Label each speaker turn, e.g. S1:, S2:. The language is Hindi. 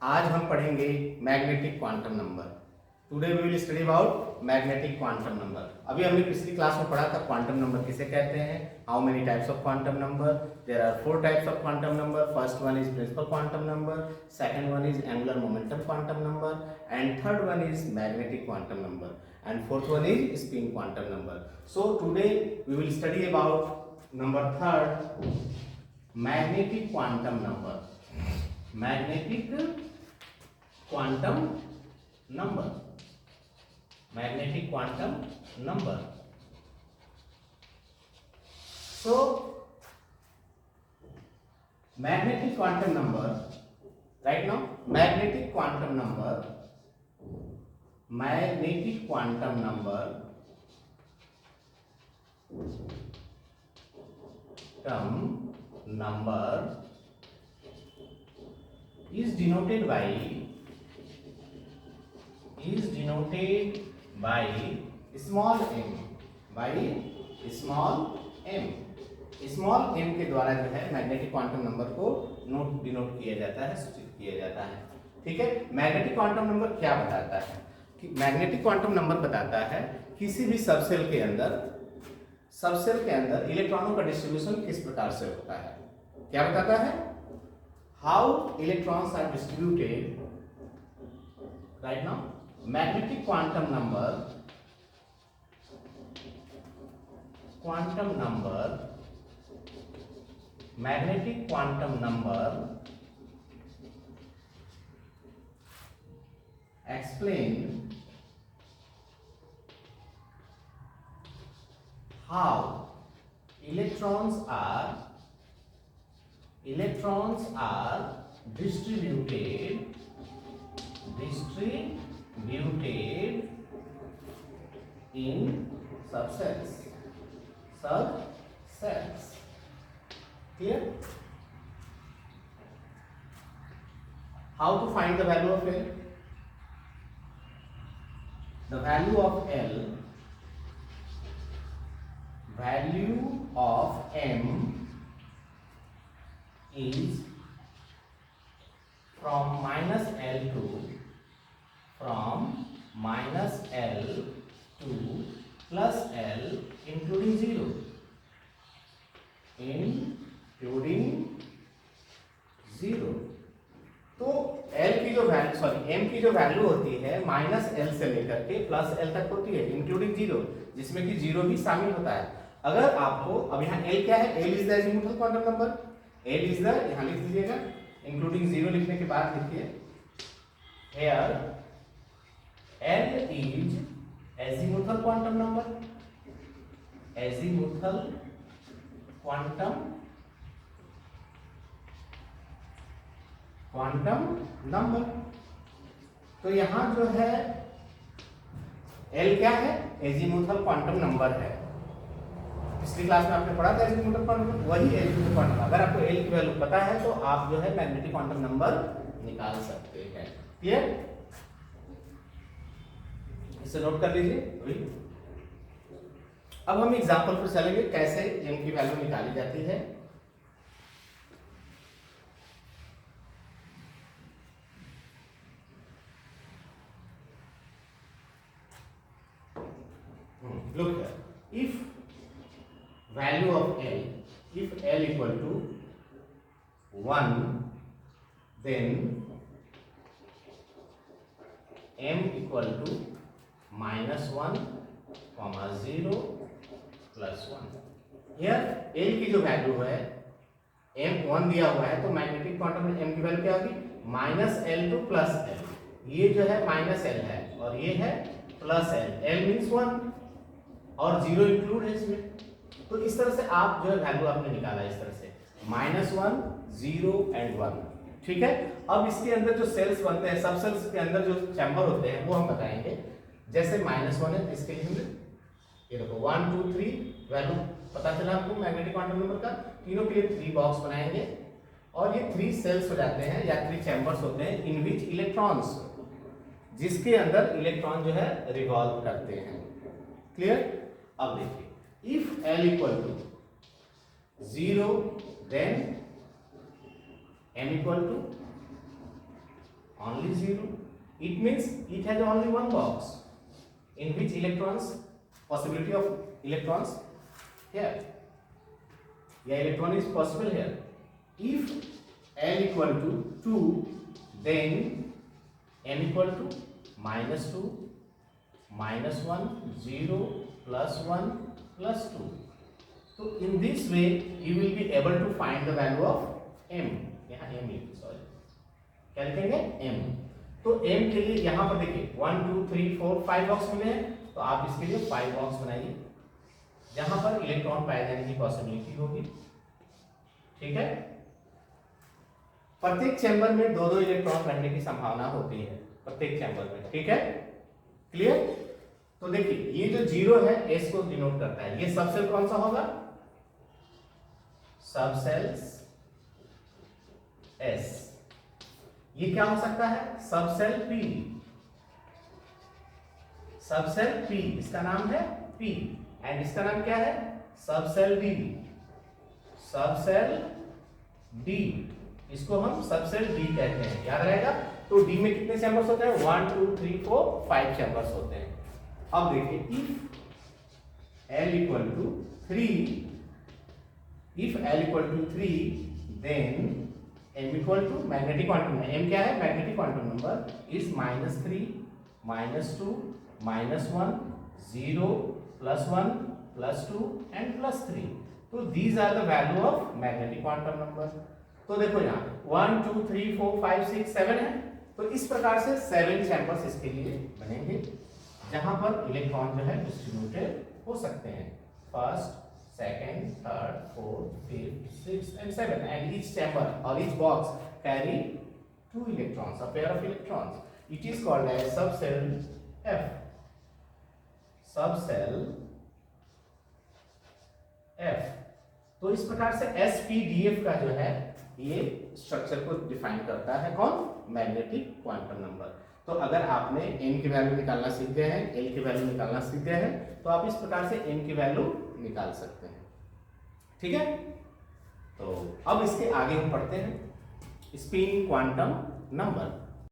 S1: आज हम पढ़ेंगे magnetic quantum number. Today we will study about magnetic quantum number. अभी हमने पिछली क्लास में पढ़ा था क्वांटम नंबर किसे कहते हैं, how many types of quantum number. There are 4 types of quantum number. First one is principal quantum number, second one is angular momentum quantum number, and third one is magnetic quantum number, and fourth one is spin quantum number. So today we will study about number third, magnetic quantum number. Magnetic quantum number, magnetic quantum number. So magnetic quantum number, right now magnetic quantum number, magnetic quantum number is denoted by small m, by small m। Small m के द्वारा जो है मैग्नेटिक क्वांटम नंबर को डिनोट किया जाता है, सूचित किया जाता है। ठीक है, मैग्नेटिक क्वांटम नंबर क्या बताता है कि मैग्नेटिक क्वांटम नंबर बताता है किसी भी सबसेल के अंदर इलेक्ट्रॉनों का डिस्ट्रीब्यूशन किस प्रकार से होता है। क्या बताता है, how electrons are distributed. Right now magnetic quantum number magnetic quantum number explain how electrons are distributed in subcells। Clear? How to find the value of L? The value of M is from minus L to plus L including 0, तो L की जो वैल्यू M की जो वैल्यू होती है माइनस L से लेकर के प्लस L तक होती है, इंक्लूडिंग 0, जिसमें कि 0 भी शामिल होता है। अगर आपको अब यहाँ L क्या है, L is the azimuthal quantum number, L is the, यहाँ लिख दीजिएगा, इंक्लूडिंग 0 लिखने के बाद लिखिए here L is azimuthal quantum number, azimuthal quantum number. तो यहां जो है L क्या है, एजीमुथल क्वांटम नंबर है। पिछली क्लास में आपने पढ़ा था एजीमुथल क्वांटम नंबर, वही एजीमुथल क्वांटम। अगर आपको L की वैल्यू पता है तो आप जो है मैग्नेटिक क्वांटम नंबर निकाल सकते हैं। क्लियर? इसे नोट कर लीजिए अभी। अब हम एग्जांपल पर चलेंगे कैसे M की वैल्यू निकाली जाती है। Look here, if value of L, if L equal to 1, then M equal to minus 1, 0, plus 1। Here L की जो वैल्यू है M 1 दिया हुआ है, तो मैग्नेटिक क्वांटम में M की वैल्यू क्या होगी, minus L two plus L। ये जो है माइनस L है और ये है प्लस L, L मीन्स 1 और 0 इंक्लूड है इसमें। तो इस तरह से आप जो है वैल्यू आपने निकाला इस तरह से -1, 0 एंड 1। ठीक है, अब इसके अंदर जो सेल्स बनते हैं, सब सेल्स के अंदर जो चैम्बर होते हैं वो हम बताएंगे। जैसे -1 है, इसके लिए हमने ये देखो 1 2 3 वैल्यू पता चला आपको मैग्नेटिक क्वांटम नंबर का। तीनों के लिए 3 बॉक्स बनाएंगे और ये 3 सेल्स हो जाते हैं या 3 चैम्बर्स होते हैं इन विच इलेक्ट्रॉन्स, जिसके अंदर इलेक्ट्रॉन जो है रिवॉल्व करते हैं। क्लियर? अब देखिए, if L equal to 0 then M equal to only 0. It means it has only one box. In which electrons, possibility of electrons here. Yeah, electron is possible here. If L equal to 2, then M equal to -2, -1, 0, +1, +2. So in this way you will be able to find the value of M. यहाँ M लिखिए, सॉरी, क्या लिखेंगे? M. तो M के लिए यहाँ पर देखिए 1 2 3 4 5 बॉक्स मिले हैं, तो आप इसके लिए 5 बॉक्स बनाइए जहां पर इलेक्ट्रॉन पाए जाने की पॉसिबिलिटी होगी। ठीक है, प्रत्येक चैम्बर में 2-2 इलेक्ट्रॉन रहने की संभावना होती है प्रत्येक चैम्बर में। ठीक है, क्लियर? तो देखिए ये जो 0 है S को डिनोट करता है। ये सबसेल कौन सा होगा? Subcells S। ये क्या हो सकता है? Subshell P। सबसेल P, इसका नाम है P, एंड इसका नाम क्या है? Subshell D। सबसेल D, इसको हम सबसेल D कहते हैं, याद रहेगा। तो D में कितने चैम्बर्स होते हैं? 1 2 3 4 5 चैम्बर्स होते हैं। अब देखिए if L equal to 3, if L equal to 3, then M equal to magnetic quantum number. M क्या है? Magnetic quantum number is -3, -2, -1, 0, +1, +2 and +3। तो these are the value of magnetic quantum number। तो देखो यहाँ 1 2 3 4 5 6 7 है, तो इस प्रकार से 7 चैम्बर्स इसके लिए बनेंगे जहां पर इलेक्ट्रॉन जो है डिस्ट्रीब्यूटेड हो सकते हैं। First, second, third, fourth, fifth, sixth and 7, and each chamber or each box carry 2 electrons, a pair of electrons. It is called as subcell F। Subshell F। तो इस प्रकार से SPDF का जो है ये स्ट्रक्चर को डिफाइन करता है कौन? Magnetic quantum number. तो अगर आपने M की वैल्यू निकालना सीख गए हैं, L की वैल्यू निकालना सीख गए हैं, तो आप इस प्रकार से M की वैल्यू निकाल सकते हैं। ठीक है, तो अब इसके आगे हम पढ़ते हैं स्पिन क्वांटम नंबर।